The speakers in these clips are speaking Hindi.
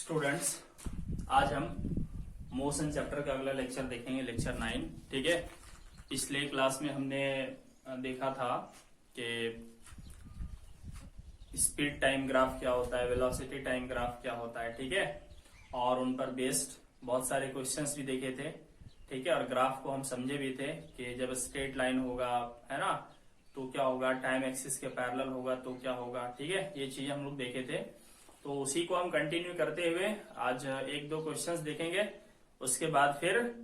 स्टूडेंट्स, आज हम मोशन चैप्टर का अगला लेक्चर देखेंगे, लेक्चर 9। ठीक है। पिछले क्लास में हमने देखा था कि स्पीड टाइम ग्राफ क्या होता है, वेलोसिटी टाइम ग्राफ क्या होता है। ठीक है। और उन पर बेस्ड बहुत सारे क्वेश्चंस भी देखे थे। ठीक है। और ग्राफ को हम समझे भी थे कि जब स्ट्रेट लाइन होगा, है ना, तो क्या होगा, टाइम एक्सिस के पैरेलल होगा तो क्या होगा। ठीक है। ये चीज हम लोग देखे थे, तो उसी को हम कंटिन्यू करते हुए आज एक दो क्वेश्चंस देखेंगे। उसके बाद फिर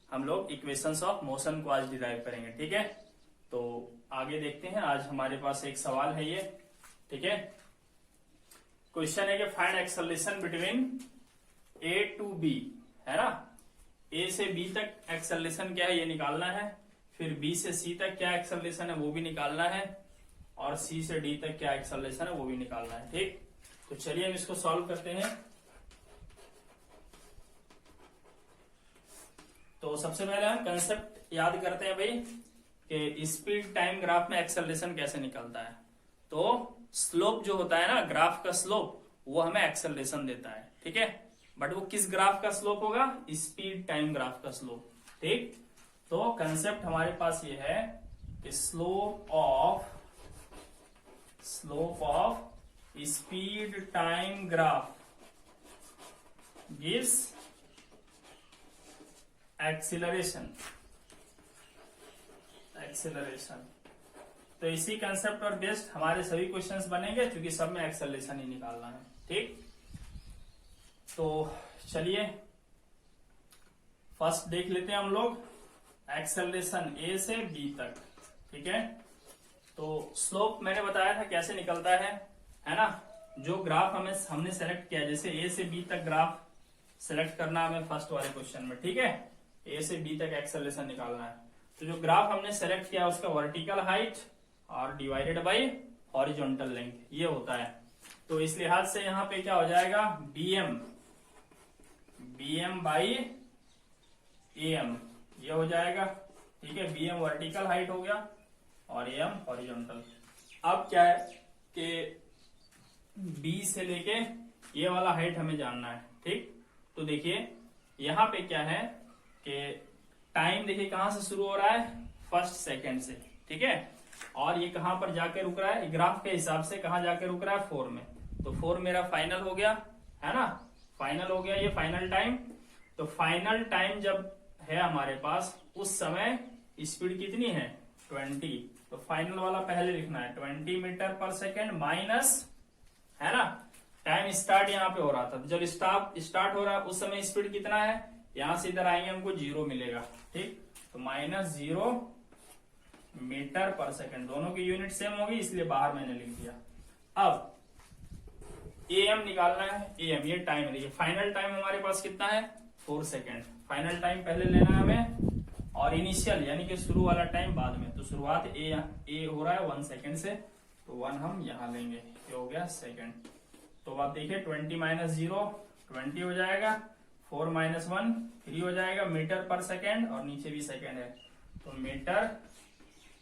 हम लोग इक्वेशंस ऑफ मोशन को आज डिराइव करेंगे। ठीक है। तो आगे देखते हैं। आज हमारे पास एक सवाल है ये। ठीक है। क्वेश्चन है कि find acceleration between A to B, है ना। ए से बी तक एक्सेलरेशन क्या है ये निकालना है, फिर बी से सी तक क्या एक्सेलरेशन है वो भी निकालना है, और सी से डी तक क्या एक्सेलरेशन है वो भी निकालना है। ठीक। तो चलिए हम इसको सॉल्व करते हैं। तो सबसे पहले हम कंसेप्ट याद करते हैं भाई कि स्पीड टाइम ग्राफ में एक्सेलरेशन कैसे निकलता है। तो स्लोप जो होता है ना, ग्राफ का स्लोप, वो हमें एक्सेलरेशन देता है। ठीक है। बट वो किस ग्राफ का स्लोप होगा, स्पीड टाइम ग्राफ का स्लोप। ठीक। तो कंसेप्ट हमारे पास ये है कि slope of speed time graph gives acceleration. तो इसी कंसेप्ट और बेस्ड हमारे सभी क्वेश्चंस बनेंगे, क्योंकि सब में एक्सेलरेशन ही निकालना है। ठीक। तो चलिए फर्स्ट देख लेते हैं हम लोग एक्सेलरेशन ए से बी तक। ठीक है। तो स्लोप मैंने बताया था कैसे निकलता है ना। जो ग्राफ हमने सेलेक्ट किया, जैसे ए से बी तक ग्राफ सेलेक्ट करना हमें फर्स्ट वाले क्वेश्चन में। ठीक है। ए से बी तक एक्सेलरेशन निकालना है। तो जो ग्राफ हमने सेलेक्ट किया उसका वर्टिकल हाइट और डिवाइडेड बाय हॉरिजॉन्टल लेंथ ये होता है। तो इस लिहाज से यहाँ पे क्या हो जाएगा, बीएम बाई एएम ये हो जाएगा। ठीक है। बीएम वर्टिकल हाइट हो गया और एएम हॉरिजॉन्टल। अब क्या है कि बी से लेके ये वाला हाइट हमें जानना है। ठीक। तो देखिए यहाँ पे क्या है कि टाइम देखिए कहां से शुरू हो रहा है, फर्स्ट सेकंड से। ठीक है। और ये कहां पर जाके रुक रहा है, ग्राफ के हिसाब से कहां जाके रुक रहा है, 4 में। तो 4 मेरा फाइनल हो गया, है ना, फाइनल हो गया ये फाइनल टाइम। तो फाइनल टाइम जब है हमारे पास, उस समय स्पीड कितनी है, 20। तो फाइनल वाला पहले लिखना है 20 मीटर पर सेकेंड माइनस, है ना, टाइम स्टार्ट यहाँ पे हो रहा था। तो जब स्टार्ट हो रहा है उस समय स्पीड कितना है, यहां से इधर आएंगे हमको 0 मिलेगा। ठीक। तो -0 मीटर पर सेकेंड, दोनों की यूनिट सेम होगी इसलिए बाहर मैंने लिख दिया। अब एएम निकालना है। एएम ये टाइम देखिए, फाइनल टाइम हमारे पास कितना है, 4 सेकेंड। फाइनल टाइम पहले लेना है हमें, और इनिशियल यानी कि शुरू वाला टाइम बाद में। तो शुरुआत ए हो रहा है 1 सेकेंड से, तो 1 हम यहां लेंगे, ये हो गया सेकेंड। तो आप देखिए 20 - 0 20 हो जाएगा, 4 - 1 3 हो जाएगा मीटर पर सेकेंड, और नीचे भी सेकेंड है तो मीटर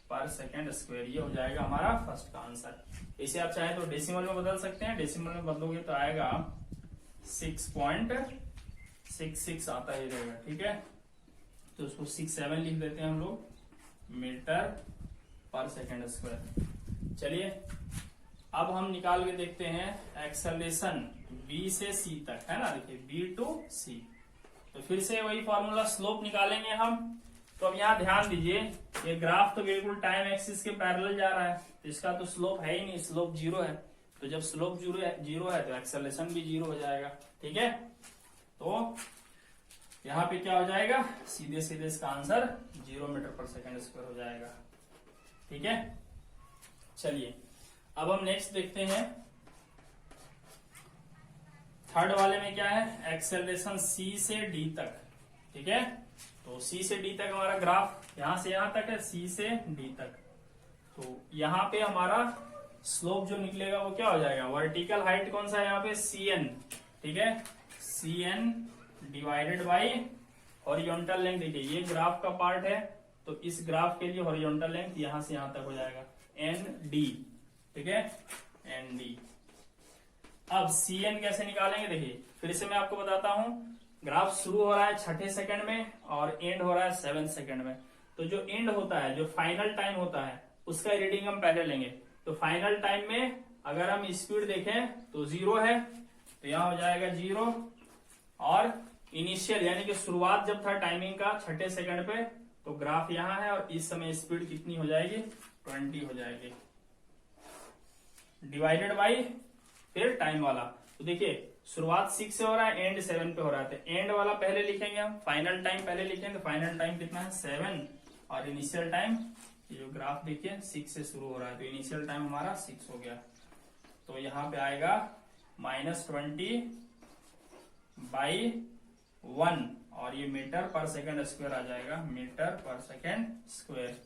पर सेकेंड स्क्वायर ये हो जाएगा हमारा फर्स्ट का आंसर। इसे आप चाहे तो डेसिमल में बदल सकते हैं, डेसिमल में बदलोगे तो आएगा 6.66 आता ही रहेगा। ठीक है। तो उसको 67 लिख देते हैं हम लोग, मीटर पर सेकेंड स्क्वायर। चलिए अब हम निकाल के देखते हैं एक्सेलरेशन बी से सी तक, है ना। देखिए बी टू सी, तो फिर से वही फॉर्मूला स्लोप निकालेंगे हम। तो अब यहाँ ध्यान दीजिए, ये ग्राफ तो बिल्कुल टाइम एक्सिस के पैरेलल जा रहा है, तो इसका तो स्लोप है ही नहीं, स्लोप 0 है। तो जब स्लोप 0 है तो एक्सेलरेशन भी 0 हो जाएगा। ठीक है। तो यहाँ पे क्या हो जाएगा, सीधे सीधे इसका answer 0 metre per second square हो जाएगा। ठीक है। चलिए अब हम नेक्स्ट देखते हैं। थर्ड वाले में क्या है, एक्सेलरेशन सी से डी तक। ठीक है। तो सी से डी तक हमारा ग्राफ यहां से यहां तक है, सी से डी तक। तो यहाँ पे हमारा स्लोप जो निकलेगा वो क्या हो जाएगा, वर्टिकल हाइट कौन सा है यहाँ पे, CN। ठीक है। CN divided by horizontal length. देखिए ये ग्राफ का पार्ट है, तो इस ग्राफ के लिए हॉरिजॉन्टल लेंथ यहां से यहां तक हो जाएगा ND। ठीक है। ND अब Cn कैसे निकालेंगे, देखिए फिर से मैं आपको बताता हूं। ग्राफ शुरू हो रहा है 6ठे सेकंड में और एंड हो रहा है 7 सेकंड में। तो जो एंड होता है, जो फाइनल टाइम होता है, उसका रीडिंग हम पहले लेंगे। तो फाइनल टाइम में अगर हम स्पीड देखें तो 0 है, तो यहां हो जाएगा 0। और इनिशियल यानी कि शुरुआत जब था टाइमिंग का 6ठे सेकंड पे, तो ग्राफ यहां है और इस समय स्पीड कितनी हो जाएगी, 20 हो जाएगी, डिवाइडेड बाई फिर टाइम वाला। तो देखिए शुरुआत 6 से हो रहा है, एंड 7 पे हो रहा है, तो एंड वाला पहले लिखेंगे हम, फाइनल टाइम पहले लिखेंगे। तो फाइनल टाइम कितना है 7, और इनिशियल टाइम, ये जो ग्राफ देखिए 6 से शुरू हो रहा है, तो इनिशियल टाइम हमारा 6 हो गया। तो यहाँ पे आएगा -20 बाई 1, और ये मीटर पर सेकेंड स्क्वायर आ जाएगा, मीटर पर सेकेंड स्क्वायर।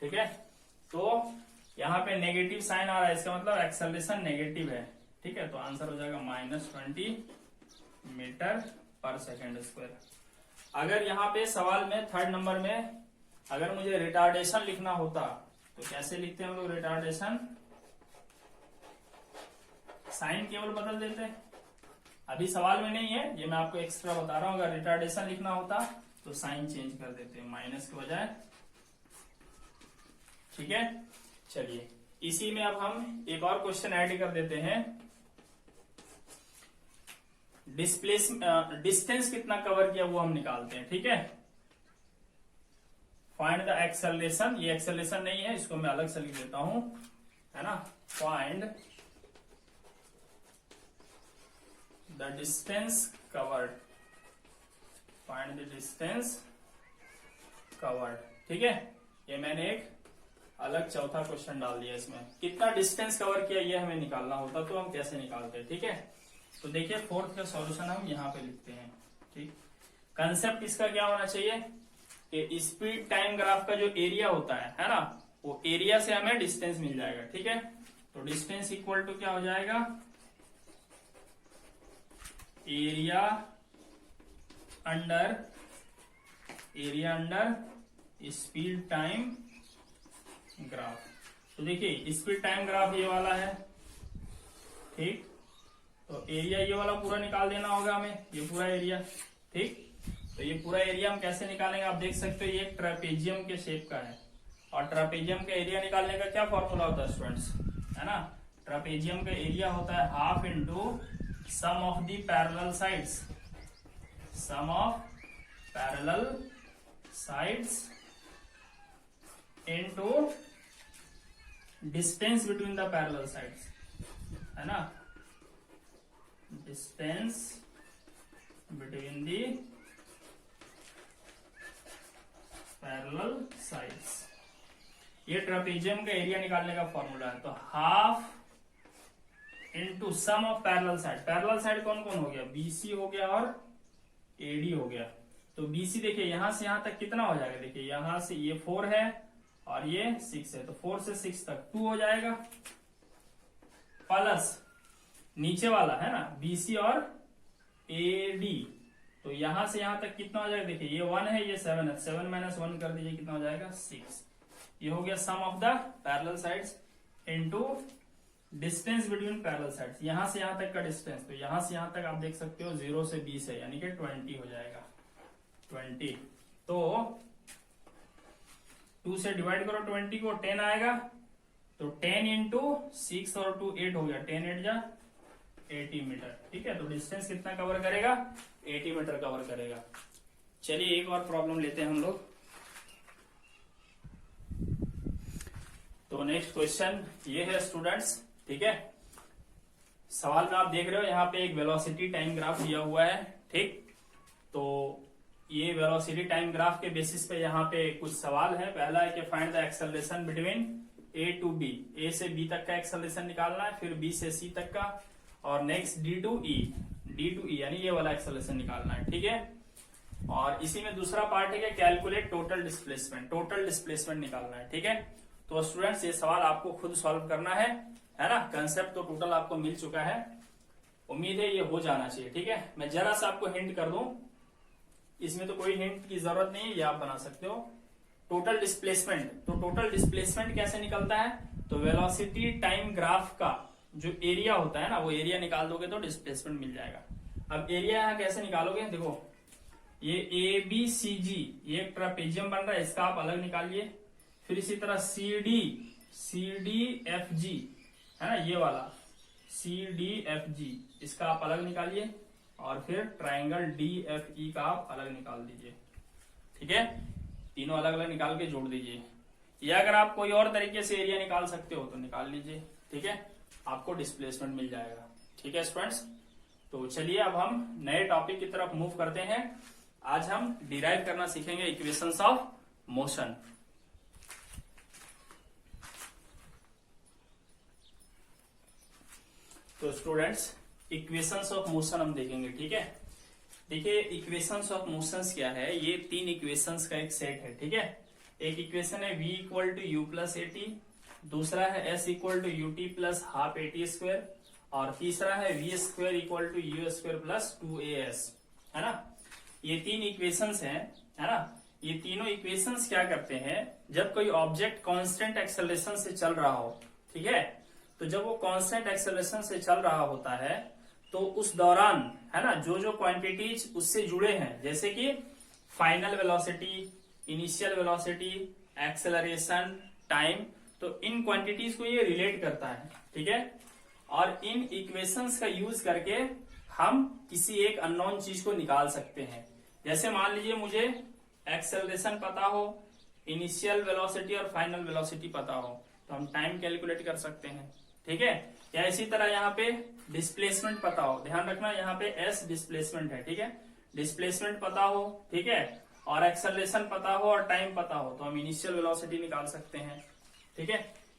ठीक है, तो यहाँ पे नेगेटिव साइन आ रहा है, इसका मतलब एक्सेलरेशन नेगेटिव है। ठीक है, तो आंसर हो जाएगा -20 मीटर पर सेकेंड स्क्वायर। अगर यहाँ पे सवाल में 3rd नंबर में अगर मुझे रिटार्डेशन लिखना होता तो कैसे लिखते हैं हम लोग रिटार्डेशन, साइन केवल बदल देते हैं। अभी सवाल में नहीं है, ये मैं आपको एक्स्ट्रा बता रहा हूं। अगर रिटार्डेशन लिखना होता तो साइन चेंज कर देते हैं, माइनस के बजाय। ठीक है, चलिए इसी में अब हम एक और क्वेश्चन ऐड कर देते हैं। डिस्टेंस कितना कवर किया वो हम निकालते हैं। ठीक है, फाइंड द एक्सेलरेशन, ये एक्सेलरेशन नहीं है, इसको मैं अलग से लिख देता हूं, है ना। Find the distance covered, find the distance covered. ठीक है, ये मैंने एक अलग चौथा क्वेश्चन डाल दिया। इसमें कितना डिस्टेंस कवर किया ये हमें निकालना होता, तो हम कैसे निकालते हैं। ठीक है, तो देखिए 4th का सॉल्यूशन हम यहाँ पे लिखते हैं। ठीक, कंसेप्ट इसका क्या होना चाहिए कि स्पीड टाइम ग्राफ का जो एरिया होता है ना, वो एरिया से हमें डिस्टेंस मिल जाएगा। ठीक है, तो डिस्टेंस इक्वल टू क्या हो जाएगा, area under speed time graph. तो देखिए स्पीड टाइम ग्राफ ये वाला है। ठीक, तो एरिया ये वाला पूरा निकाल देना होगा हमें, ये पूरा एरिया। ठीक, तो ये पूरा एरिया हम कैसे निकालेंगे, आप देख सकते हो ये एक ट्रापेजियम के शेप का है, और ट्रापेजियम का एरिया निकालने का क्या फॉर्मूला होता है स्टूडेंट्स, है ना। ट्रापेजियम का एरिया होता है half into sum of the parallel sides, sum of parallel sides into distance between the parallel sides, है ना, distance between the parallel sides. ये ट्रापेजियम का एरिया निकालने का फॉर्मूला है। तो half into sum of parallel side, parallel side कौन कौन हो गया, बीसी हो गया और एडी हो गया। तो बीसी देखिए यहां से यहां तक कितना हो जाएगा, देखिए यहां से ये 4 है और ये 6 है, तो 4 से 6 तक 2 हो जाएगा, प्लस नीचे वाला है ना बीसी और एडी, तो यहां से यहां तक कितना हो जाएगा, देखिए ये 1 है, ये 7 है, 7 - 1 कर दीजिए, कितना हो जाएगा 6। ये हो गया sum of the parallel sides into distance between parallel sides, यहां से यहां तक का डिस्टेंस। तो यहां से यहां तक आप देख सकते हो 0 से 20 है, यानी कि 20 हो जाएगा, 20। तो 2 से डिवाइड करो 20 को, 10 आएगा, तो 10 इंटू 6 और 2 8 हो गया, 10 8 जा 80 मीटर। ठीक है, तो डिस्टेंस कितना कवर करेगा, 80 मीटर कवर करेगा। चलिए एक और प्रॉब्लम लेते हैं हम लोग। तो नेक्स्ट क्वेश्चन ये है स्टूडेंट्स। ठीक है, सवाल में आप देख रहे हो यहाँ पे एक वेलोसिटी टाइम ग्राफ दिया हुआ है। ठीक, तो ये वेलोसिटी टाइम ग्राफ के बेसिस पे यहाँ पे कुछ सवाल है। पहला है कि find the acceleration between A to B, A से बी तक का एक्सेलरेशन निकालना है, फिर बी से सी तक का, और नेक्स्ट डी टू ई यानी ये वाला एक्सेलरेशन निकालना है। ठीक है, और इसी में दूसरा पार्ट है कि कैलकुलेट टोटल डिस्प्लेसमेंट निकालना है। ठीक है, तो स्टूडेंट्स ये सवाल आपको खुद सॉल्व करना है ना। कंसेप्ट तो टोटल आपको मिल चुका है, उम्मीद है ये हो जाना चाहिए। ठीक है, मैं जरा सा आपको हिंट कर दूं, इसमें तो कोई हिंट की जरूरत नहीं है, ये आप बना सकते हो। टोटल डिस्प्लेसमेंट, तो टोटल डिस्प्लेसमेंट कैसे निकलता है, तो वेलोसिटी टाइम ग्राफ का जो एरिया होता है ना, वो एरिया निकाल दोगे तो डिस्प्लेसमेंट मिल जाएगा। अब एरिया यहाँ कैसे निकालोगे, देखो ये ए बी सी जी ये एक ट्रापेजियम बन रहा है, इसका आप अलग निकालिए। फिर इसी तरह सी डी एफ जी है ना, ये वाला सी डी एफ जी इसका आप अलग निकालिए, और फिर ट्राइंगल डी एफ ई का आप अलग निकाल दीजिए। ठीक है, तीनों अलग अलग निकाल के जोड़ दीजिए, या अगर आप कोई और तरीके से एरिया निकाल सकते हो तो निकाल लीजिए। ठीक है, आपको डिस्प्लेसमेंट मिल जाएगा। ठीक है स्टूडेंट्स, तो चलिए अब हम नए टॉपिक की तरफ मूव करते हैं। आज हम डिराइव करना सीखेंगे इक्वेशंस ऑफ मोशन। तो स्टूडेंट्स, इक्वेशंस ऑफ मोशन हम देखेंगे। ठीक है, देखिए इक्वेशंस ऑफ मोशंस क्या है, ये तीन इक्वेशंस का एक सेट है। ठीक है, एक इक्वेशन है v equal to u plus a t, दूसरा है s equal to u t plus half a t square, और तीसरा है v square equal to you square plus 2as, है ना। ये तीन इक्वेशंस हैं, है ना। ये तीनों इक्वेशंस क्या करते हैं, जब कोई ऑब्जेक्ट कांस्टेंट एक्सेलरेशन से चल रहा हो, ठीक है, तो जब वो कांस्टेंट एक्सेलरेशन से चल रहा होता है तो उस दौरान, है ना, जो जो क्वांटिटीज उससे जुड़े हैं, जैसे कि final velocity, initial velocity, acceleration, time, तो इन क्वांटिटीज को ये रिलेट करता है। ठीक है, और इन इक्वेशंस का यूज करके हम किसी एक अननोन चीज को निकाल सकते हैं। जैसे मान लीजिए मुझे एक्सेलरेशन पता हो, इनिशियल वेलोसिटी और फाइनल वेलोसिटी पता हो, तो हम टाइम कैलकुलेट कर सकते हैं। ठीक है, या इसी तरह यहाँ पे डिस्प्लेसमेंट पता हो, ध्यान रखना यहाँ पे एस डिस्प्लेसमेंट है। ठीक है, डिस्प्लेसमेंट पता हो, ठीक है, और एक्सेलरेशन पता हो और टाइम पता हो, तो हम इनिशियल वेलोसिटी निकाल सकते हैं। ठीक है,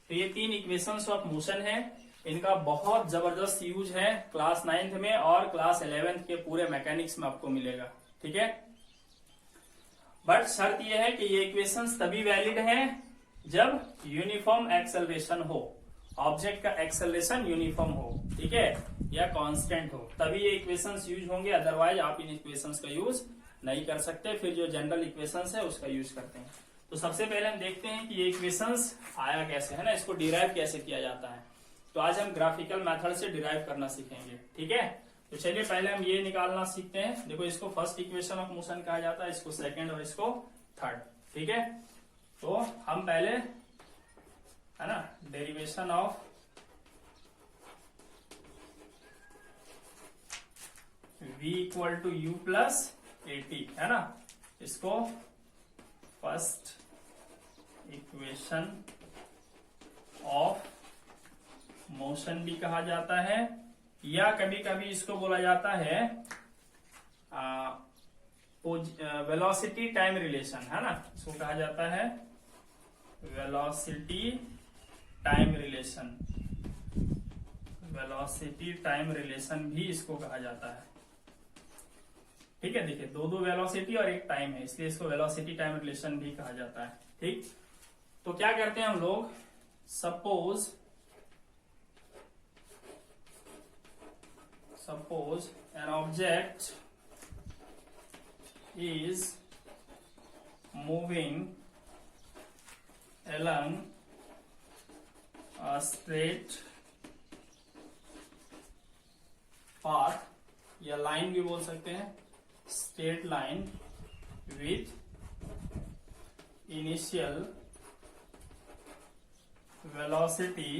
तो ये तीन इक्वेशंस ऑफ मोशन है, इनका बहुत जबरदस्त यूज है क्लास 9th में और क्लास 11th के पूरे मैकेनिक्स में आपको मिलेगा। ठीक है, बट शर्त यह है कि ये इक्वेशंस तभी वैलिड हैं जब यूनिफॉर्म एक्सेलरेशन हो, ऑब्जेक्ट का एक्सेलरेशन यूनिफॉर्म हो, ठीक है, या कांस्टेंट हो, तभी ये इक्वेशंस यूज होंगे, अदरवाइज आप इन इक्वेशंस का यूज नहीं कर सकते। फिर जो जनरल इक्वेशंस है उसका यूज करते हैं। तो सबसे पहले हम देखते हैं कि ये इक्वेशंस आया कैसे, है ना, इसको डिराइव कैसे किया जाता है। तो आज हम ग्राफिकल मेथड से डिराइव करना सीखेंगे। ठीक है, तो चलिए पहले हम ये निकालना सीखते हैं। देखो, इसको फर्स्ट इक्वेशन ऑफ मोशन कहा जाता है, इसको सेकंड और इसको थर्ड। ठीक है, तो हम पहले, है ना, derivation of v equal to u plus a t, है ना, इसको फर्स्ट इक्वेशन ऑफ मोशन भी कहा जाता है, या कभी कभी इसको बोला जाता है वेलोसिटी टाइम रिलेशन, है ना, इसको कहा जाता है velocity time relation, velocity time relation भी इसको कहा जाता है। ठीक है, देखिए दो वेलोसिटी और एक टाइम है, इसलिए इसको वेलोसिटी टाइम रिलेशन भी कहा जाता है। ठीक, तो क्या करते हैं हम लोग, suppose an object is moving along a straight path, या लाइन भी बोल सकते हैं, straight line with initial velocity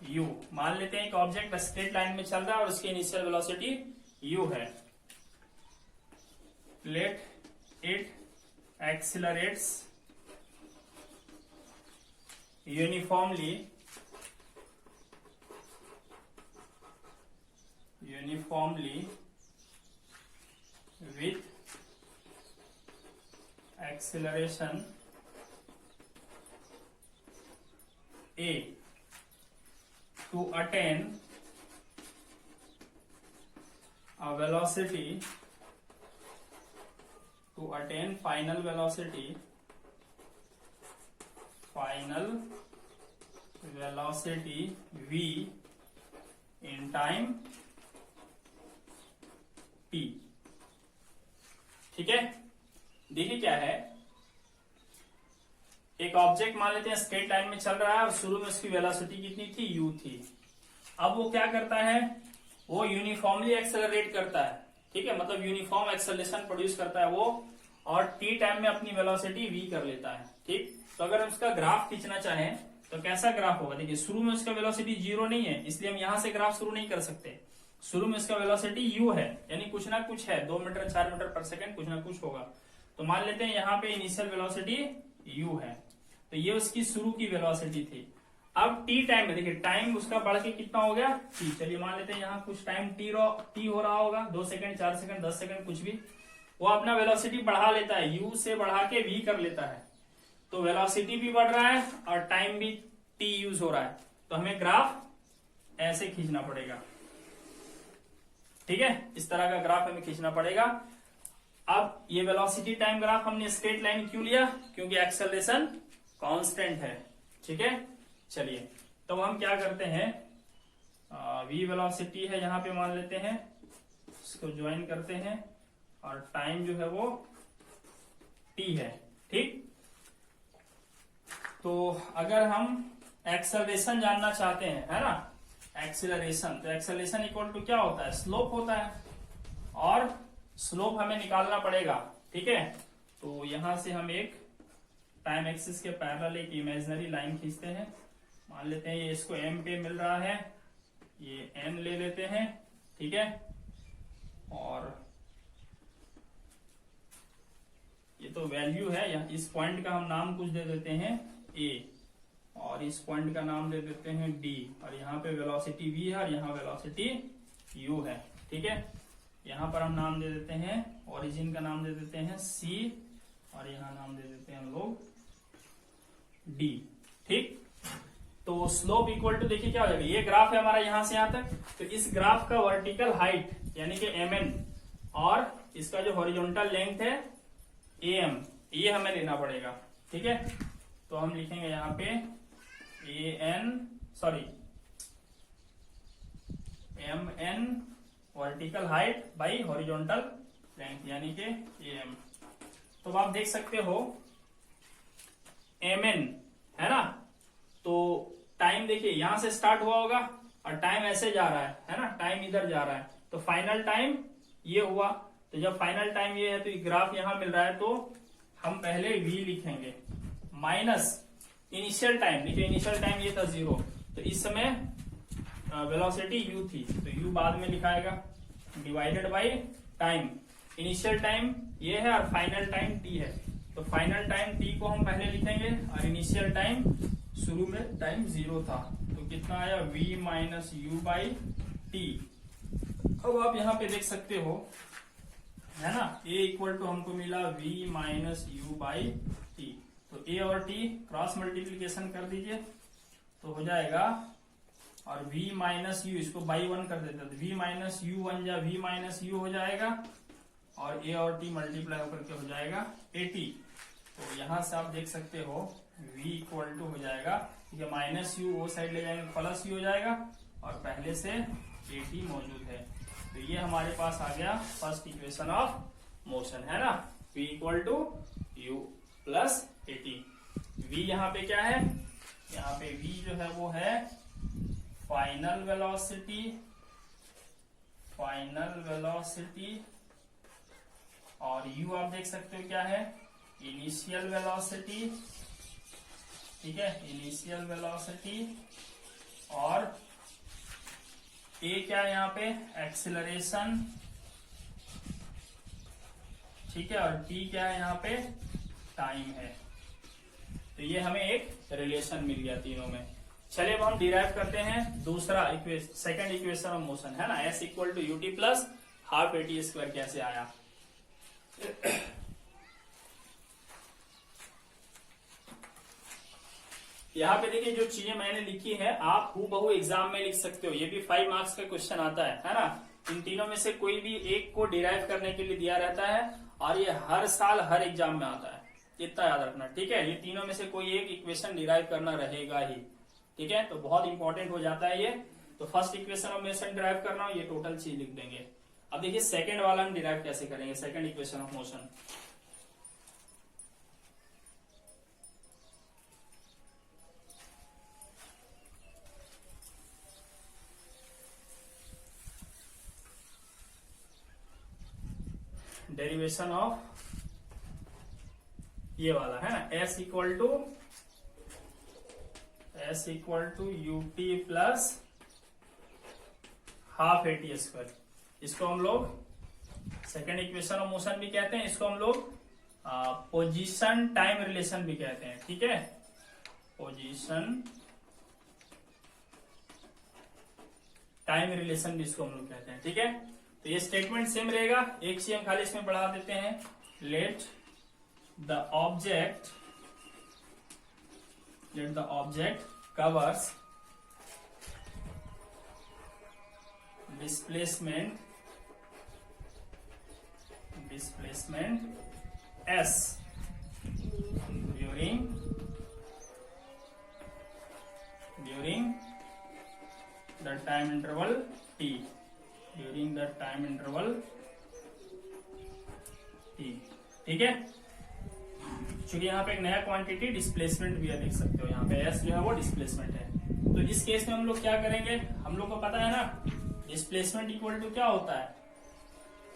u। मान लेते हैं एक ऑब्जेक्ट स्ट्रेट लाइन में चल रहा है और उसकी इनिशियल वेलोसिटी u है। Let it accelerates uniformly with acceleration a to attain a velocity, to attain final velocity v in time t। ठीक है, देखिए क्या है, एक ऑब्जेक्ट मान लेते हैं स्ट्रेट लाइन में चल रहा है और शुरू में उसकी वेलोसिटी कितनी थी, u थी। अब वो क्या करता है, वो यूनिफॉर्मली एक्सेलरेट करता है, ठीक है, मतलब यूनिफॉर्म एक्सेलरेशन प्रोड्यूस करता है वो, और t टाइम में अपनी वेलोसिटी v कर लेता है, ठीक। तो अगर हम उसका ग्राफ खींचना चाहें तो कैसा ग्राफ होगा, देखिए शुरू में उसका वेलोसिटी 0 नहीं है, इसलिए हम यहां से ग्राफ शुरू नहीं कर सकते। शुरू में उसका वेलोसिटी u है, यानी कुछ ना कुछ है, 2 मीटर 4 मीटर पर सेकंड कुछ ना कुछ होगा। तो मान लेते हैं यहाँ पे इनिशियल वेलोसिटी u है, तो ये उसकी शुरू की वेलोसिटी थी। अब t टाइम में देखिए टाइम उसका बढ़ के कितना हो गया t, चलिए मान लेते हैं यहाँ कुछ टाइम t हो रहा होगा, 2 सेकंड 4 सेकंड 10 सेकंड कुछ भी, वो अपना वेलोसिटी बढ़ा लेता है, u से बढ़ा के v कर लेता है। तो वेलोसिटी भी बढ़ रहा है और टाइम भी t यूज हो रहा है, तो हमें ग्राफ ऐसे खींचना पड़ेगा, ठीक है, इस तरह का ग्राफ हमें खींचना पड़ेगा। अब ये वेलोसिटी टाइम ग्राफ हमने स्ट्रेट लाइन क्यों लिया, क्योंकि एक्सेलरेशन कांस्टेंट है, ठीक है। चलिए तो हम क्या करते हैं, v वेलोसिटी है यहाँ पे मान लेते हैं, इसको ज्वाइन करते हैं, और टाइम जो है वो t है, ठीक। तो अगर हम एक्सेलरेशन जानना चाहते हैं, है ना, एक्सेलरेशन, तो एक्सेलरेशन इक्वल टू क्या होता है, स्लोप होता है, और स्लोप हमें निकालना पड़ेगा, ठीक है। तो यहां से हम एक टाइम एक्सिस के पैरेलल एक इमेजिनरी लाइन खींचते हैं, मान लेते हैं ये इसको m पे मिल रहा है, ये n ले लेते हैं, ठीक है, और ये तो वैल्यू है, इस पॉइंट का हम नाम कुछ दे देते हैं a, और इस पॉइंट का नाम दे देते हैं d, और यहाँ पे वेलोसिटी v है और यहाँ वेलोसिटी u है, ठीक है। यहाँ पर हम नाम दे देते हैं, ओरिजिन का नाम दे देते हैं c, और यहाँ नाम दे देते हैं हम लोग d, ठीक। तो स्लोप इक्वल टू देखिए क्या हो जाएगा, ये ग्राफ है हमारा यहाँ से यहाँ तक, तो इस ग्राफ का वर्टिकल हाइट यानी कि mn, और इसका जो हॉरिजॉन्टल लेंथ है am, ये हमें लेना पड़ेगा, ठीक है। तो हम लिखेंगे यहाँ पे mn vertical height by horizontal length यानी कि am। तो आप देख सकते हो mn है ना, तो टाइम देखिए यहां से स्टार्ट हुआ होगा और टाइम ऐसे जा रहा है ना, टाइम इधर जा रहा है, तो फाइनल टाइम ये हुआ। तो जब फाइनल टाइम ये है तो ग्राफ यहां मिल रहा है, तो हम पहले v लिखेंगे माइनस इनिशियल टाइम, देखिए इनिशियल टाइम ये था 0, तो इस समय वेलोसिटी u थी, तो u बाद में लिखाएगा, divided by time, initial time ये है और फाइनल टाइम t है, तो फाइनल टाइम t को हम पहले लिखेंगे, और इनिशियल टाइम शुरू में टाइम 0 था, तो कितना आया v minus you by T. अब आप यहाँ पे देख सकते हो, है ना, a इक्वल टू हमको मिला v minus you by T, तो a और t क्रॉस मल्टीप्लीकेशन कर दीजिए तो हो जाएगा, और v माइनस यू इसको बाई 1 कर देते, तो v माइनस यू 1 जा v माइनस यू हो जाएगा, और a और t मल्टीप्लाई होकर के हो जाएगा 80। तो यहां से आप देख सकते हो v इक्वल टू हो जाएगा, ठीक है, माइनस यू वो साइड ले जाएंगे प्लस यू हो जाएगा, और पहले से 80 मौजूद है, तो ये हमारे पास आ गया फर्स्ट इक्वेशन ऑफ मोशन, है ना, v equal to u plus 80। v यहाँ पे क्या है, यहाँ पे v जो है वो है फाइनल वेलोसिटी, और u आप देख सकते हो क्या है, इनिशियल वेलोसिटी, ठीक है, इनिशियल वेलोसिटी, और a क्या है यहाँ पे, एक्सिलरेशन, ठीक है, और t क्या है यहाँ पे, टाइम है। तो ये हमें एक रिलेशन मिल गया तीनों में। चलिए अब हम डिराइव करते हैं दूसरा सेकंड इक्वेशन ऑफ मोशन, है ना, s equal to u t plus half a t square कैसे आया। यहाँ पे देखिए जो चीजें मैंने लिखी है आप हूबहू एग्जाम में लिख सकते हो, ये भी 5 मार्क्स का क्वेश्चन आता है ना। इन तीनों में से कोई भी एक को डिराइव करने के लिए दिया रहता है, और ये हर साल हर एग्जाम में आता है, इतना याद रखना, ठीक है। ये तीनों में से कोई एक इक्वेशन डिराइव करना रहेगा ही, ठीक है, तो बहुत इंपॉर्टेंट हो जाता है ये। तो first equation of motion derive करना हो, ये टोटल चीज लिख देंगे। अब देखिए सेकंड वाला हम डिराइव कैसे करेंगे, second equation of motion. Derivation of ये वाला है ना, s equal to u t plus half a t square. इसको हम लोग सेकेंड इक्वेशन ऑफ मोशन भी कहते हैं, इसको हम लोग पोजीशन टाइम रिलेशन भी कहते हैं। ठीक है, पोजीशन टाइम रिलेशन भी इसको हम लोग कहते हैं। ठीक है, तो ये स्टेटमेंट सेम रहेगा, एक चीज हम खाली इसमें बढ़ा देते हैं, let the object covers displacement s during the time interval t, ठीक है। चूंकि यहाँ पे एक नया क्वांटिटी डिस्प्लेसमेंट भी है, देख सकते हो यहाँ पे s जो है वो डिस्प्लेसमेंट है। तो इस केस में हम लोग क्या करेंगे, हम लोग को पता है ना डिस्प्लेसमेंट इक्वल टू क्या होता है,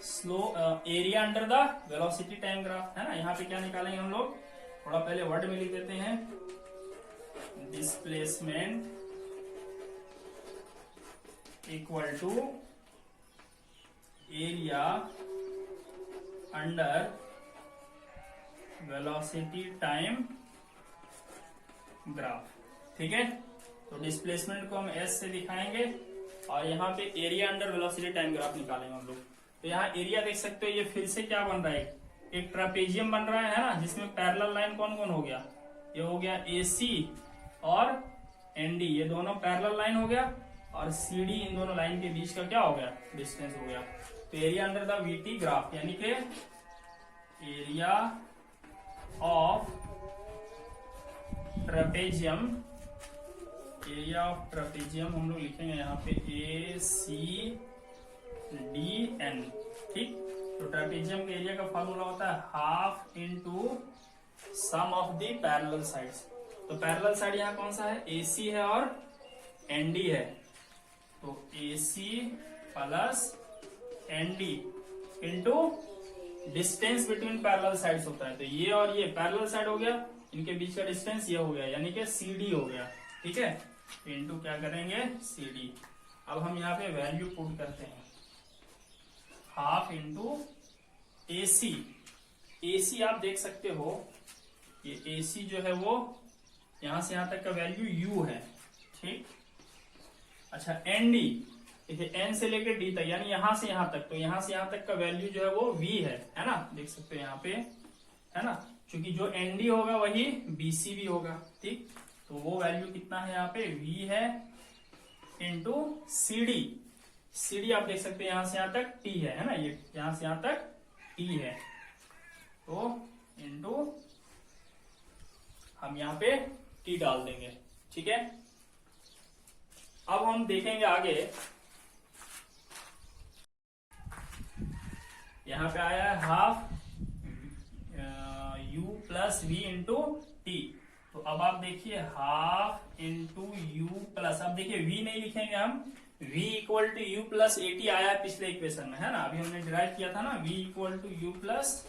slow area under the velocity time graph, है ना। यहाँ पे क्या निकालेंगे हम लोग, थोड़ा पहले वर्ड में लिख देते हैं, displacement equal to area under velocity time graph. ठीक है, तो डिस्प्लेसमेंट को हम एस से दिखाएंगे और यहाँ पे area under velocity time graph निकालेंगे हम लोग। तो यहाँ एरिया देख सकते हो, ये फिर से क्या बन रहा है, एक ट्रापेजियम बन रहा है ना, जिसमें पैरेलल लाइन कौन कौन हो गया, ये हो गया AC और ND, ये दोनों पैरेलल लाइन हो गया, और CD इन दोनों लाइन के बीच का क्या हो गया, डिस्टेंस हो गया। तो area under the VT graph, यानी कि एरिया ऑफ ट्रापेजियम हम लोग लिखेंगे यहाँ पे ACDN। ठीक, तो ट्रापेजियम के एरिया का फॉर्मूला होता है half into sum of the parallel sides. तो पैरेलल साइड यहाँ कौन सा है, AC है और ND है, तो AC plus ND into distance between parallel sides होता है। तो ये और ये पैरेलल साइड हो गया, इनके बीच का डिस्टेंस ये हो गया, यानी कि CD हो गया। ठीक है, इंटू क्या करेंगे, CD। अब हम यहाँ पे वैल्यू पुट करते हैं, हाफ इंटू AC आप देख सकते हो, ये AC जो है वो यहां से यहां तक का वैल्यू U है। ठीक, अच्छा ND, देखिए N से लेकर D तक, यानी यहां से यहां तक, तो यहां से यहां तक का वैल्यू जो है वो V है ना, देख सकते हो यहाँ पे, है ना, क्योंकि जो ND होगा वही BC भी होगा। ठीक, तो वो वैल्यू कितना है यहाँ पे, V है इंटू CD आप देख सकते हैं, यहां से यहां तक T है ना, ये यहां से यहां तक T है, तो इंटू हम यहाँ पे T डाल देंगे। ठीक है, अब हम देखेंगे आगे, यहाँ पे आया है half U plus V into T। तो अब आप देखिए हाफ इंटू U प्लस, अब देखिए V नहीं लिखेंगे हम, V equal to U plus AT आया है पिछले इक्वेशन में, है ना, अभी हमने डिराइव किया था ना, V equal to U plus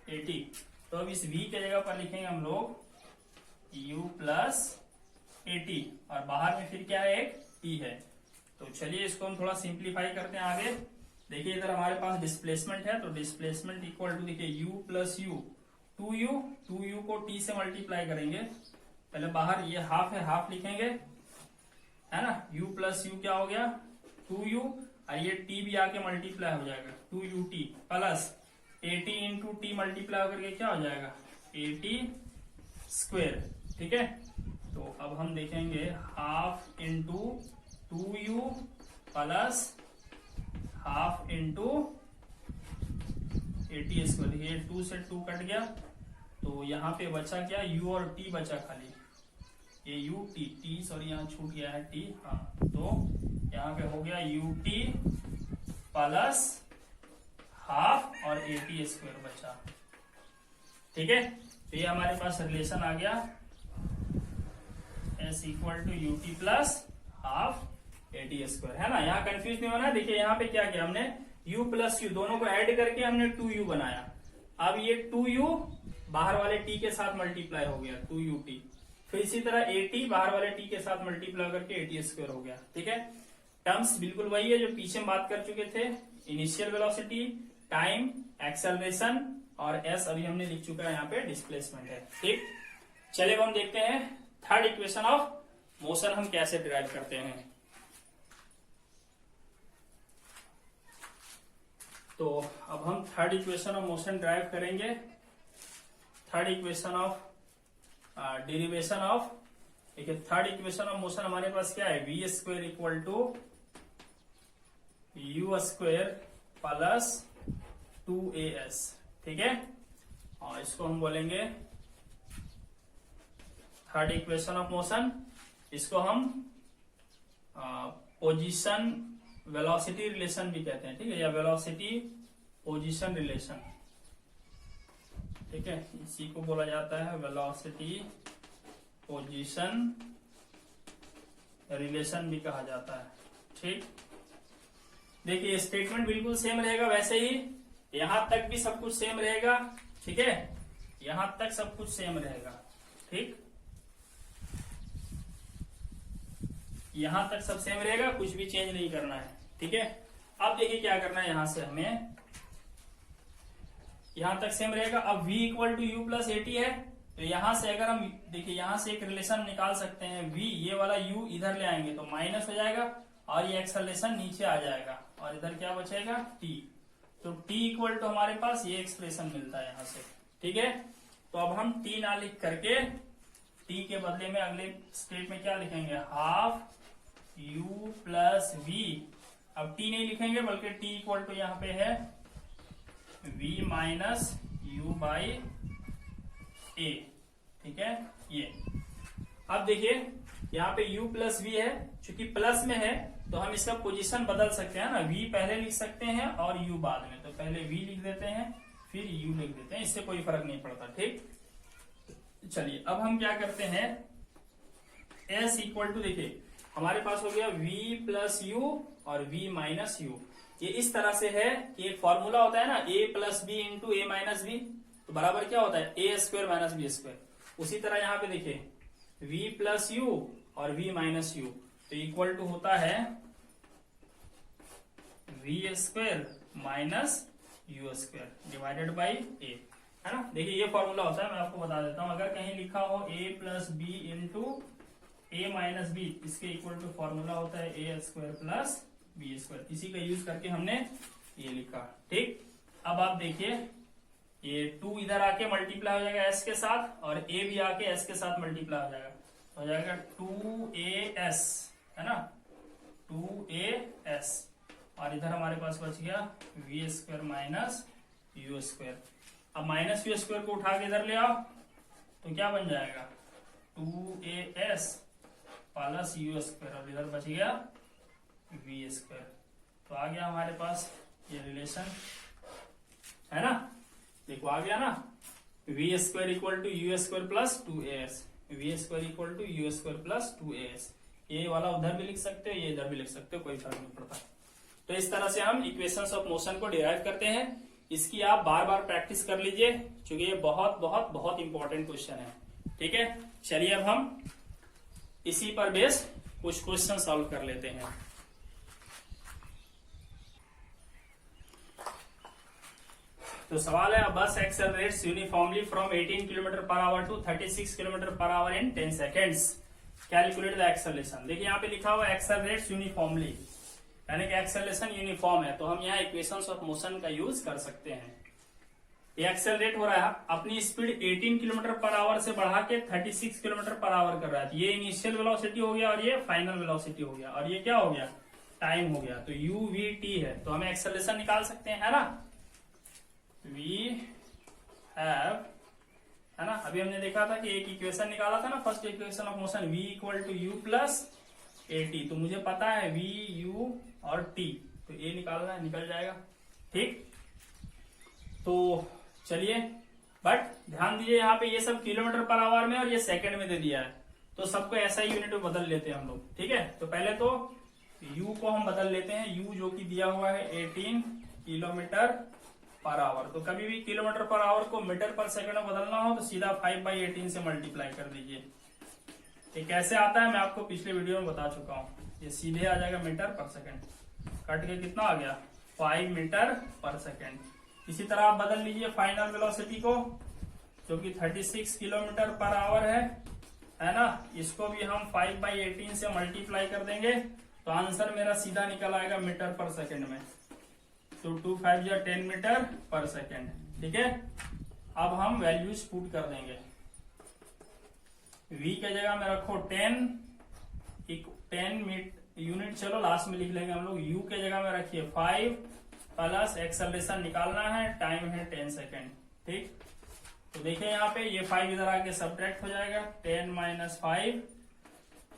AT। तो अब इस V के जगह पर लिखेंगे हम लोग U प्लस AT, और बाहर में फिर क्या है, एक T है। तो चलिए इसको हम थोड़ा सिंप्लीफाई करते हैं आगे। देखिए इधर हमारे पास डिस्प्लेसमेंट है, तो डिस्प्लेसमेंट इक्वल टू देखिए U प्लस U, 2U को T से मल्टीप्लाई करेंगे, पहले बाहर ये हाफ है, हाफ लिखेंगे, है ना, U प्लस U क्या हो गया 2U, और ये T भी आके मल्टीप्लाई हो जाएगा 2UT plus AT into T multiply करके क्या हो जाएगा AT स्क्वेयर। ठीक है, तो अब हम देखेंगे half into 2U plus half into AT square. देखिए 2 से 2 कट गया, तो यहाँ पे बचा क्या, U और T बचा खाली, ये U T सॉरी यहाँ छूट गया है T, हाँ, तो यहाँ पे हो गया UT प्लस हाफ और AT स्क्वायर बचा। ठीक है, तो ये हमारे पास रिलेशन आ गया S equal to UT plus half AT square, है ना। यहाँ कंफ्यूज नहीं होना, देखिए यहाँ पे क्या किया हमने, u प्लस यू दोनों को ऐड करके हमने 2u बनाया। अब ये 2u बाहर वाले t के साथ मल्टीप्लाई हो गया 2ut, फिर इसी तरह at बाहर वाले t के साथ मल्टीप्लाई करके at स्क्वायर हो गया। ठीक है, टर्म्स बिल्कुल वही है जो पीछे हम बात कर चुके थे, इनिशियल वेलोसिटी, टाइम, एक्सेलरेशन और s अभी हमने लिख चुका है यहाँ पे डिस्प्लेसमेंट है। ठीक, चलिए अब हम देखते हैं थर्ड इक्वेशन ऑफ मोशन हम कैसे डिराइव करते हैं। तो अब हम third equation of motion derive करेंगे। Third equation of derivation of, देखिए थर्ड इक्वेशन ऑफ मोशन हमारे पास क्या है, V square equal to you square plus 2as। ठीक है, और इसको हम बोलेंगे थर्ड इक्वेशन ऑफ मोशन। इसको हम पोजीशन वेलोसिटी रिलेशन भी कहते हैं। ठीक है, या वेलोसिटी पोजीशन रिलेशन। ठीक है, इसी को बोला जाता है वेलोसिटी पोजीशन रिलेशन भी कहा जाता है। ठीक, देखिए स्टेटमेंट बिल्कुल सेम रहेगा, वैसे ही यहां तक भी सब कुछ सेम रहेगा। ठीक है, यहां तक सब कुछ सेम रहेगा। ठीक, यहां तक सब सेम रहेगा, कुछ भी चेंज नहीं करना है। ठीक है, अब देखिए क्या करना है, यहां से हमें यहां तक सेम रहेगा। अब v equal to u plus a t है, तो यहां से अगर हम देखिए यहां से एक रिलेशन निकाल सकते हैं, v ये वाला u इधर ले आएंगे तो माइनस हो जाएगा और ये एक्सेलरेशन नीचे आ जाएगा और इधर क्या बचेगा t। तो t इक्वल टू हमारे पास ये एक्सप्रेशन मिलता है यहां से। ठीक है, तो अब हम t ना लिख करके t के बदले में अगले स्टेप में क्या लिखेंगे, हाफ u प्लस v। अब t नहीं लिखेंगे बल्कि t इक्वल टू यहाँ पे है v माइनस यू बाई ए। ठीक है, ये अब देखिए यहाँ पे u प्लस v है, चूंकि प्लस में है तो हम इसका पोजीशन बदल सकते हैं ना, v पहले लिख सकते हैं और u बाद में। तो पहले v लिख देते हैं फिर u लिख देते हैं, इससे कोई फर्क नहीं पड़ता। ठीक, चलिए अब हम क्या करते हैं, s इक्वल टू देखिए हमारे पास हो गया v प्लस यू और v माइनस यू। ये इस तरह से है कि एक फॉर्मूला होता है ना, a plus B into A minus B, तो बराबर क्या होता है ए स्क्वायर माइनस बी स्क्वायर। उसी तरह यहाँ पे देखिए v प्लस यू और v माइनस यू, तो इक्वल टू होता है v square minus U square divided by A, है ना। देखिए ये फॉर्मूला होता है, मैं आपको बता देता हूं। अगर कहीं लिखा हो a plus B into A minus b, इसके इक्वल टू फॉर्मूला होता है ए स्क्वायर प्लस बी स्क्वायर। इसी का यूज करके हमने ये लिखा। ठीक, अब आप देखिए ये 2 इधर आके मल्टीप्लाई हो जाएगा s के साथ और a भी आके s के साथ मल्टीप्लाई हो जाएगा, हो जाएगा 2as, है ना, 2as। और इधर हमारे पास बच गया v square minus U square. अब माइनस यू स्क्वायर को उठा के इधर ले आओ तो क्या बन जाएगा 2as प्लस यू स्क्वायर, और इधर बच गया v स्क्वायर। तो आ गया हमारे पास ये रिलेशन, है ना, देखो आ गया ना, v square equal to you square plus 2as, v square equal to you square plus 2as। ये वाला उधर भी लिख सकते हो, ये इधर भी लिख सकते हो, कोई फर्क नहीं पड़ता। तो इस तरह से हम इक्वेशंस ऑफ मोशन को डिराइव करते हैं। इसकी आप बार बार प्रैक्टिस कर लीजिए क्योंकि ये बहुत बहुत बहुत इंपॉर्टेंट क्वेश्चन है। ठीक है, चलिए अब हम इसी पर बेस कुछ क्वेश्चन सॉल्व कर लेते हैं। तो सवाल है, bus accelerates uniformly from 18 kilometre per hour to 36 kilometre per hour in 10 seconds, calculate the acceleration. देखिए यहाँ पे लिखा हुआ एक्सेलरेट्स यूनिफॉर्मली, यानी कि एक्सेलरेशन यूनिफॉर्म है, तो हम यहाँ इक्वेशंस ऑफ मोशन का यूज कर सकते हैं। ये एक्सेलरेट हो रहा है, अपनी स्पीड 18 किलोमीटर पर आवर से बढ़ा के 36 किलोमीटर पर आवर कर रहा है। ये इनिशियल वेलोसिटी हो गया और ये फाइनल वेलोसिटी हो गया, और ये क्या हो गया, टाइम हो गया। तो u v t है, तो हमें एक्सेलरेशन निकाल सकते हैं, है ना। वी हैव, है ना, अभी हमने देखा था कि एक इक्वेशन निकाला था ना, first equation of motion v equal to u plus a t. तो मुझे पता है v u और t, तो ये निकालना है, निकल जाएगा। ठीक, तो चलिए, बट ध्यान दीजिए यहाँ पे ये सब किलोमीटर पर आवर में और ये सेकंड में दे दिया है, तो सबको ऐसा ही यूनिट में बदल लेते हैं हम लोग। ठीक है, तो पहले तो u को हम बदल लेते हैं, u जो कि दिया हुआ है 18 किलोमीटर पर आवर। तो कभी भी किलोमीटर पर आवर को मीटर पर सेकंड में बदलना हो तो सीधा 5/18 से मल्टीप्लाई कर दीजिए। ये कैसे आता है मैं आपको पिछले वीडियो में बता चुका हूँ। ये सीधे आ जाएगा मीटर पर सेकंड, कट के कितना आ गया 5 मीटर पर सेकंड। इसी तरह आप बदल लीजिए फाइनल वेलोसिटी को, जो कि 36 किलोमीटर पर आवर है ना। इसको भी हम 5/18 से मल्टीप्लाई कर देंगे तो आंसर मेरा सीधा निकल आएगा मीटर पर सेकंड में। तो 2 5 या 10 मीटर पर सेकंड। ठीक है, अब हम वैल्यूज पुट कर देंगे। v के जगह में रखो 10 यूनिट, चलो लास्ट में लिख लेंगे हम लोग। u के जगह में रखिए 5 प्लस एक्सेलरेशन निकालना है, टाइम है 10 सेकेंड। ठीक, तो देखिए यहाँ पे ये 5 इधर आके सब्ट्रैक्ट हो जाएगा, 10 - 5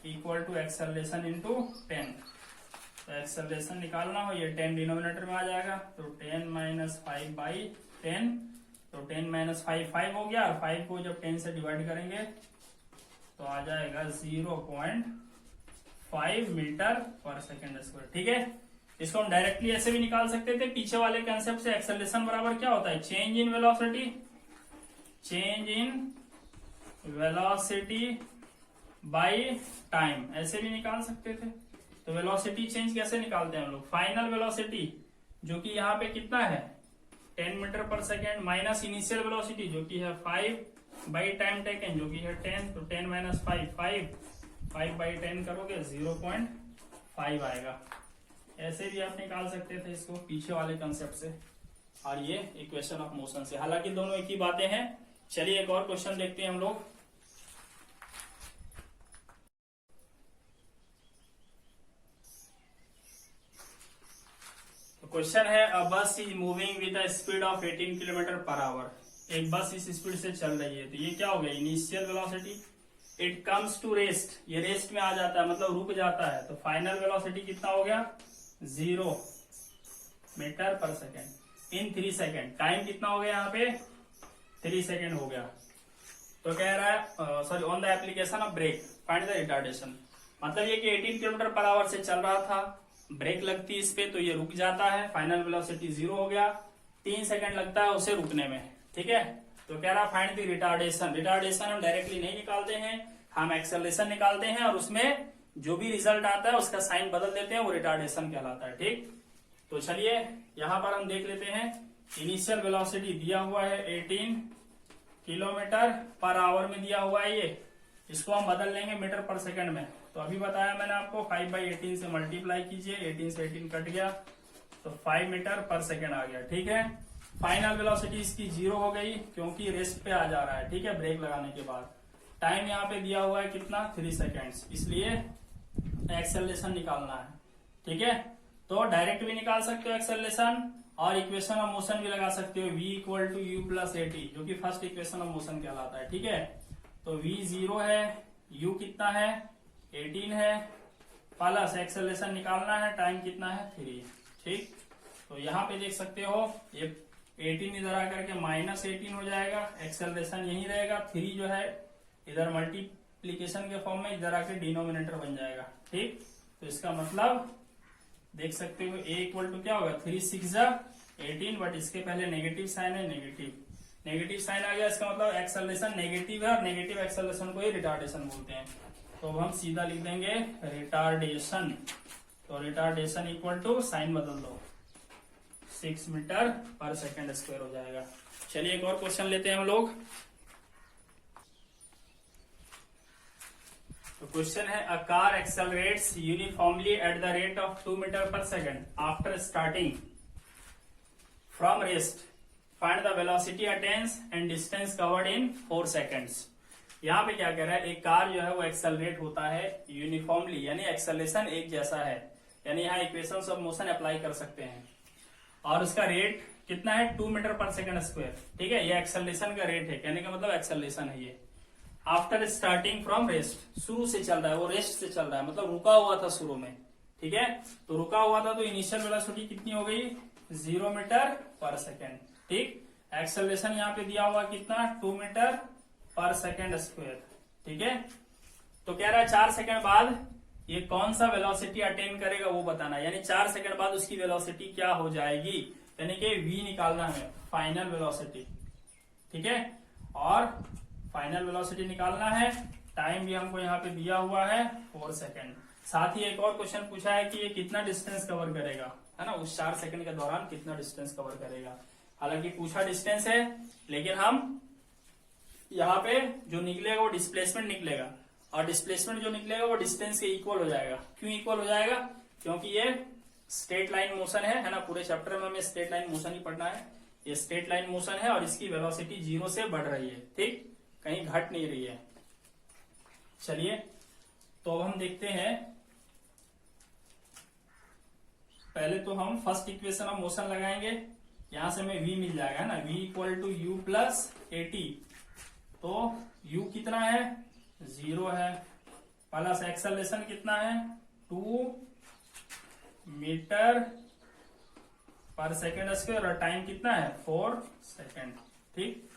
इक्वल टू एक्सेलरेशन इंटू 10। तो एक्सेलरेशन निकालना हो, ये 10 डिनोमिनेटर में आ जाएगा, तो 10 - 5/10। तो 10 - 5 5 हो गया, और 5 को जब 10 से डिवाइड करेंगे तो आ जाएगा 0.5 मीटर पर सेकेंड स्क्वायर। ठीक है, इसको हम डायरेक्टली ऐसे भी निकाल सकते थे पीछे वाले कंसेप्ट से। एक्सेलरेशन बराबर क्या होता है, change in velocity by time, ऐसे भी निकाल सकते थे। तो वेलोसिटी चेंज कैसे निकालते हैं हम लोग, फाइनल वेलोसिटी जो कि यहाँ पे कितना है 10 metre per second, minus initial velocity जो कि है 5 बाई टाइम टेकन जो कि है 10। तो 10 - 5 5/10 करोगे 0.5 आएगा। ऐसे भी आप निकाल सकते थे इसको पीछे वाले कंसेप्ट से, और ये इक्वेशन ऑफ मोशन से। हालांकि दोनों एक ही बातें हैं। चलिए एक और क्वेश्चन देखते हैं हम लोग। तो क्वेश्चन है, अ बस is moving with a speed of 18 kilometre per our. एक बस इस स्पीड से चल रही है, तो ये क्या हो गया initial velocity. It comes to rest, ये रेस्ट में आ जाता है मतलब रुक जाता है। तो फाइनल वेलोसिटी कितना हो गया 0 metre per second in 3 second. Time कितना हो गया यहाँ पे 3 सेकेंड हो गया। तो कह रहा है sorry, on the application of brake find the retardation. मतलब ये कि 18 किलोमीटर पर आवर से चल रहा था, ब्रेक लगती इस पे तो ये रुक जाता है, फाइनल वेलोसिटी 0 हो गया, 3 सेकेंड लगता है उसे रुकने में। ठीक है, तो कह रहा फाइंड द रिटार्डेशन। रिटार्डेशन हम डायरेक्टली नहीं निकालते हैं, हम एक्सेलरेशन निकालते हैं और उसमें जो भी रिजल्ट आता है उसका साइन बदल देते हैं, वो रिटार्डेशन कहलाता है। ठीक, तो चलिए यहां पर हम देख लेते हैं। इनिशियल वेलोसिटी दिया हुआ है 18 किलोमीटर पर आवर में दिया हुआ है, ये इसको हम बदल लेंगे मीटर पर सेकंड में। तो अभी बताया मैंने आपको 5/18 से मल्टीप्लाई कीजिए, 18 से 18 कट गया तो 5 मीटर पर सेकंड आ गया। ठीक है, फाइनल वेलोसिटी इसकी 0 हो गई क्योंकि रेस्ट पे आ जा रहा है। ठीक है, ब्रेक लगाने के बाद टाइम यहाँ पे दिया हुआ है कितना 3 सेकेंड्स, इसलिए एक्सेलरेशन निकालना है। ठीक है, तो डायरेक्ट भी निकाल सकते हो एक्सेलरेशन, और इक्वेशन ऑफ मोशन भी लगा सकते हो, v = u + at जो कि फर्स्ट इक्वेशन ऑफ मोशन कहलाता है। ठीक है, तो v 0 है, u कितना है 18 है, प्लस एक्सेलरेशन निकालना है, टाइम कितना है 3। ठीक, तो यहाँ पे देख सकते हो ये 18 इधर आकर के -18 हो जाएगा, एक्सेलरेशन यही रहेगा, 3 जो है इधर मल्टीप्लीकेशन के फॉर्म में इधर आके डिनोमिनेटर बन जाएगा। ठीक, तो इसका मतलब देख सकते हो a = क्या होगा 3 6 18, बट इसके पहले नेगेटिव साइन है, नेगेटिव साइन आ गया, इसका मतलब एक्सेलरेशन नेगेटिव है, और नेगेटिव एक्सेलरेशन को ही रिटार्डेशन बोलते हैं। तो अब हम सीधा लिख देंगे रिटार्डेशन। तो रिटार्डेशन = साइन बदल दो 6 मीटर पर सेकेंड स्क्वायर हो जाएगा। चलिए एक और क्वेश्चन लेते हैं हम लोग। तो क्वेश्चन है, a car accelerates uniformly at the rate of 2 metre per second after starting from rest, find the velocity attains and distance covered in 4 seconds. यहाँ पे क्या कह रहा है, एक कार जो है वो एक्सेलरेट होता है यूनिफॉर्मली, यानी एक्सेलरेशन एक जैसा है, यानी यहाँ इक्वेशंस ऑफ मोशन अप्लाई कर सकते हैं, और उसका रेट कितना है 2 मीटर पर सेकेंड स्क्वायर। ठीक है, ये एक्सेलरेशन का रेट है, कहने का मतलब एक्सेलरेशन है ये। आफ्टर स्टार्टिंग फ्रॉम रेस्ट, शुरू से चल रहा है, वो रेस्ट से चल रहा है, मतलब रुका हुआ था शुरू में। ठीक है, तो रुका हुआ था तो इनिशियल वेलोसिटी कितनी हो गई 0 मीटर पर सेकेंड। ठीक, एक्सेलरेशन यहाँ पे दिया हुआ कितना 2 मीटर पर सेकेंड स्क्वायर। ठीक है, तो कह रहा है 4 सेकेंड बाद ये कौन सा वेलोसिटी अटेन करेगा वो बताना, यानी 4 सेकंड बाद उसकी वेलोसिटी क्या हो जाएगी, यानी कि v निकालना है फाइनल वेलोसिटी, ठीक है। और फाइनल वेलोसिटी निकालना है, टाइम भी हमको यहाँ पे दिया हुआ है 4 सेकेंड। साथ ही एक और क्वेश्चन पूछा है कि ये कितना डिस्टेंस कवर करेगा, है ना, उस 4 सेकंड के दौरान कितना डिस्टेंस कवर करेगा। हालांकि पूछा डिस्टेंस है, लेकिन हम यहाँ पे जो निकलेगा वो डिस्प्लेसमेंट निकलेगा, और डिस्प्लेसमेंट जो निकलेगा वो डिस्टेंस के इक्वल हो जाएगा। क्यों इक्वल हो जाएगा? क्योंकि ये स्ट्रेट लाइन मोशन है ना, पूरे चैप्टर में हमें स्ट्रेट लाइन मोशन ही पढ़ना है। ये स्ट्रेट लाइन मोशन है और इसकी वेलोसिटी 0 से बढ़ रही है, ठीक, कहीं घट नहीं रही है। चलिए तो अब हम देखते हैं, पहले तो हम फर्स्ट इक्वेशन ऑफ मोशन लगाएंगे। यहां से हमें v मिल जाएगा ना, v equal to u plus a t. तो u कितना है? 0 है, प्लस एक्सेलरेशन कितना है? 2 मीटर पर सेकेंड स्क्वायर, और टाइम कितना है? 4 सेकेंड, ठीक।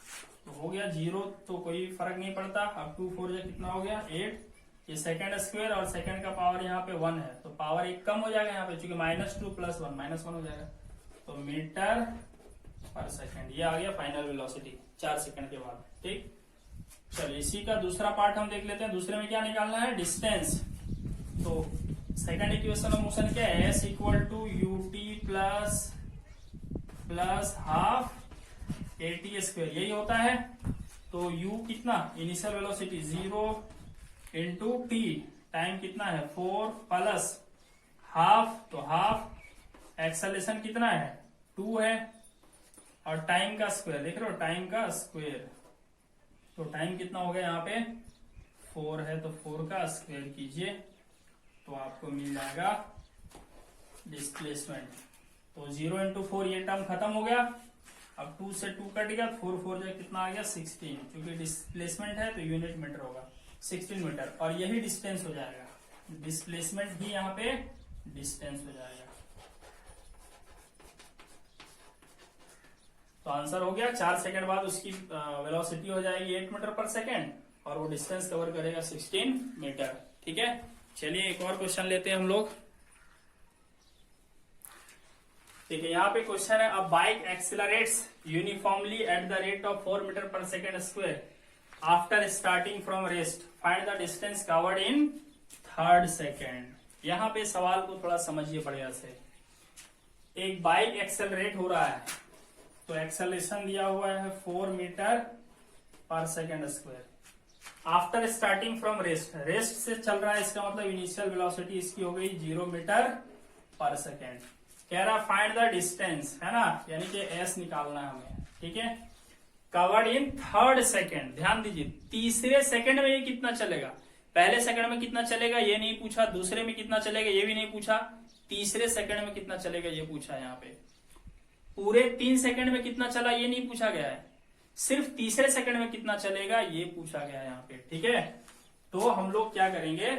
तो हो गया 0, तो कोई फर्क नहीं पड़ता। अब 2 4 कितना हो गया? 8। ये सेकेंड स्क्वायर और सेकेंड का पावर यहाँ पे 1 है, तो पावर 1 कम हो जाएगा यहाँ पे, चूंकि -2 + 1 -1 हो जाएगा। तो मीटर पर सेकेंड, ये आ गया फाइनल वेलोसिटी 4 सेकेंड के बाद, ठीक। चलिए इसी का दूसरा पार्ट हम देख लेते हैं। दूसरे में क्या निकालना है? डिस्टेंस। तो सेकेंड इक्वेशन ऑफ मोशन क्या है? s equal to u t plus half a t square, यही होता है। तो u कितना? Initial velocity 0 into t, time कितना है? 4 प्लस हाफ, तो हाफ एक्सेलरेशन कितना है? 2 है, और टाइम का स्क्वायर, देख रहे हो, टाइम का स्क्वायर। तो टाइम कितना हो गया यहाँ पे? 4 है, तो 4 का स्क्वायर कीजिए, तो आपको मिल जाएगा डिस्प्लेसमेंट। तो 0 इंटू 4, ये टर्म खत्म हो गया। अब 2 से 2 कट गया, 4 4 जो कितना आ गया? 16। क्योंकि डिस्प्लेसमेंट है तो यूनिट मीटर होगा, 16 मीटर, और यही डिस्टेंस हो जाएगा। डिस्प्लेसमेंट ही यहाँ पे डिस्टेंस हो जाएगा। तो आंसर हो गया, 4 सेकंड बाद उसकी वेलोसिटी हो जाएगी 8 मीटर पर सेकंड, और वो डिस्टेंस कवर करेगा 16 मीटर, ठीक है। चलिए एक और क्वेश्चन लेते हैं हम लोग। ठीक है, यहाँ पे क्वेश्चन है, a bike accelerates uniformly at the rate of 4 metre per second square after starting from rest, find the distance covered in 3rd second. यहाँ पे सवाल को थोड़ा समझिए बढ़िया से। एक बाइक एक्सेलरेट हो रहा है, तो एक्सेलरेशन दिया हुआ है 4 metre per second square after starting from rest, rest से चल रहा है, इसका मतलब इनिशियल वेलोसिटी इसकी हो गई 0 मीटर पर सेकेंड। कह रहा फाइंड द डिस्टेंस, है ना, यानी कि एस निकालना है हमें, ठीक है। कवर्ड इन 3rd सेकेंड, ध्यान दीजिए, तीसरे सेकेंड में ये कितना चलेगा? पहले सेकंड में कितना चलेगा ये नहीं पूछा, दूसरे में कितना चलेगा ये भी नहीं पूछा, तीसरे सेकंड में कितना चलेगा ये पूछा। यहाँ पे पूरे 3 सेकंड में कितना चला ये नहीं पूछा गया है, सिर्फ तीसरे सेकंड में कितना चलेगा ये पूछा गया है यहाँ पे, ठीक है। तो हम लोग क्या करेंगे,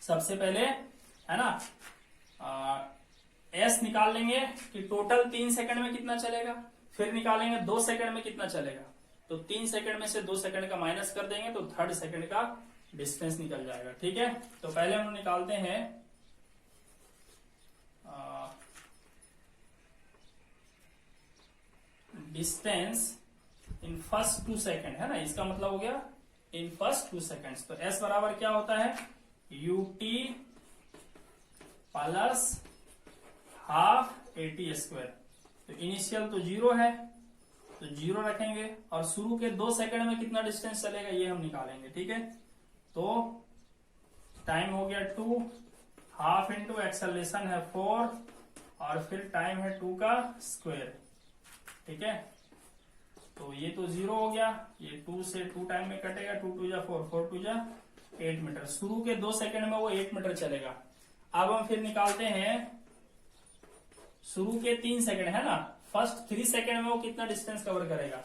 सबसे पहले, है ना, एस निकाल लेंगे कि टोटल 3 सेकंड में कितना चलेगा, फिर निकालेंगे 2 सेकंड में कितना चलेगा, तो 3 सेकंड में से 2 सेकंड का माइनस कर देंगे तो 3rd सेकंड का डिस्टेंस निकल जाएगा, ठीक है। तो पहले हम निकालते हैं डिस्टेंस इन फर्स्ट 2 सेकंड, है ना, इसका मतलब हो गया इन फर्स्ट 2 सेकंड्स। तो एस बराबर क्या होता है, UT plus half a t square. तो इनिशियल तो 0 है, तो 0 रखेंगे, और शुरू के 2 सेकंड में कितना डिस्टेंस चलेगा ये हम निकालेंगे, ठीक है। तो टाइम हो गया 2, हाफ इंटू एक्सेलरेशन है 4, और फिर टाइम है 2 का स्क्वायर, ठीक है। तो ये तो 0 हो गया, ये 2 से 2 टाइम में कटेगा, 2 2 जा 4, 4 2 जा 8 मीटर। शुरू के 2 सेकंड में वो 8 मीटर चलेगा। अब हम फिर निकालते हैं शुरू के 3 सेकंड, है ना, फर्स्ट 3 सेकंड में वो कितना डिस्टेंस कवर करेगा।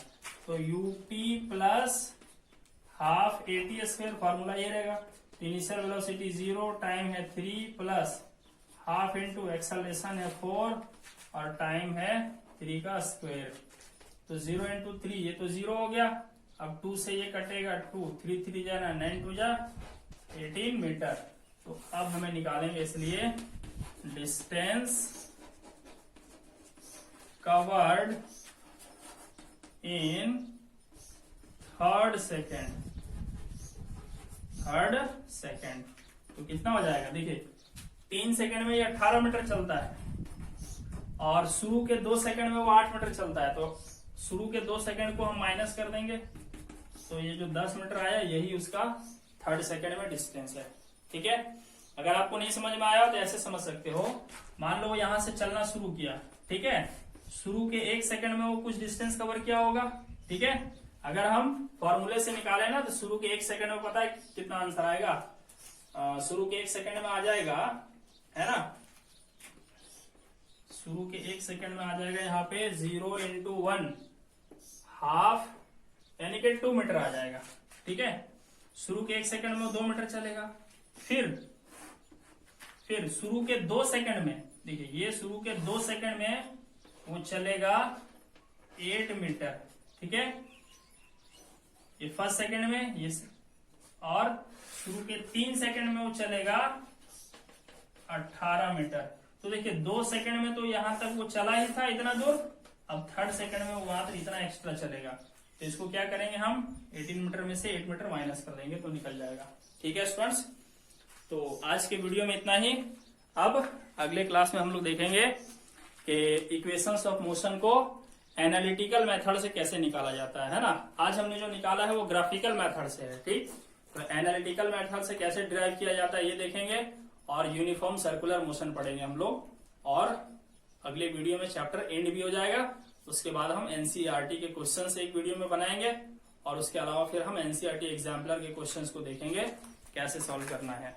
तो UT plus half a t square, formula ये रहेगा। इनिशियल वेलोसिटी 0, टाइम है 3 प्लस हाफ इंटू एक्सेलरेशन है 4, और टाइम है 3 का स्क्वायर। तो 0 इंटू 3, ये तो 0 हो गया। अब 2 से ये कटेगा 2, 3 3 जा 9 2 जा 18 मीटर। तो अब हमें निकालेंगे इसलिए distance covered in third second. तो कितना हो जाएगा, देखिए 3 सेकेंड में ये 18 मीटर चलता है और शुरू के 2 सेकेंड में वो 8 मीटर चलता है। तो शुरू के 2 सेकेंड को हम माइनस कर देंगे, तो ये जो 10 मीटर आया यही उसका थर्ड सेकेंड में डिस्टेंस है। ठीक है, अगर आपको नहीं समझ में आया तो ऐसे समझ सकते हो, मान लो वो यहां से चलना शुरू किया, ठीक है, शुरू के 1 सेकेंड में वो कुछ डिस्टेंस कवर किया होगा। ठीक है, अगर हम फॉर्मूले से निकाले ना तो शुरू के 1 सेकेंड में पता है कितना आंसर आएगा, शुरू के 1 सेकेंड में आ जाएगा, है ना, शुरू के 1 सेकेंड में आ जाएगा यहाँ पे 0 × 1 हाफ, यानी कि 2 मीटर आ जाएगा। ठीक है, शुरू के 1 सेकेंड में 2 मीटर चलेगा। फिर शुरू के 2 सेकेंड में, देखिए ये शुरू के 2 सेकेंड में वो चलेगा 8 मीटर। ठीक है, ये फर्स्ट सेकेंड में ये, और शुरू के 3 सेकेंड में वो चलेगा 18 मीटर। तो देखिए 2 सेकेंड में तो यहां तक वो चला ही था इतना दूर, अब थर्ड सेकेंड में वो वहां तक इतना एक्स्ट्रा चलेगा। तो इसको क्या करेंगे हम, 18 मीटर में से 8 मीटर माइनस कर देंगे तो निकल जाएगा। ठीक है स्टूडेंट्स, तो आज के वीडियो में इतना ही। अब अगले क्लास में हम लोग देखेंगे कि इक्वेशंस ऑफ मोशन को एनालिटिकल मेथड से कैसे निकाला जाता है ना। आज हमने जो निकाला है वो ग्राफिकल मेथड से है। ठीक, तो एनालिटिकल मेथड से कैसे ड्राइव किया जाता है ये देखेंगे, और यूनिफॉर्म सर्कुलर मोशन पढ़ेंगे हम लोग, और अगले वीडियो में चैप्टर एंड भी हो जाएगा। उसके बाद हम एनसीईआरटी के क्वेश्चन एक वीडियो में बनाएंगे, और उसके अलावा फिर हम एनसीईआरटी एग्जाम्पलर के क्वेश्चंस को देखेंगे कैसे सॉल्व करना है।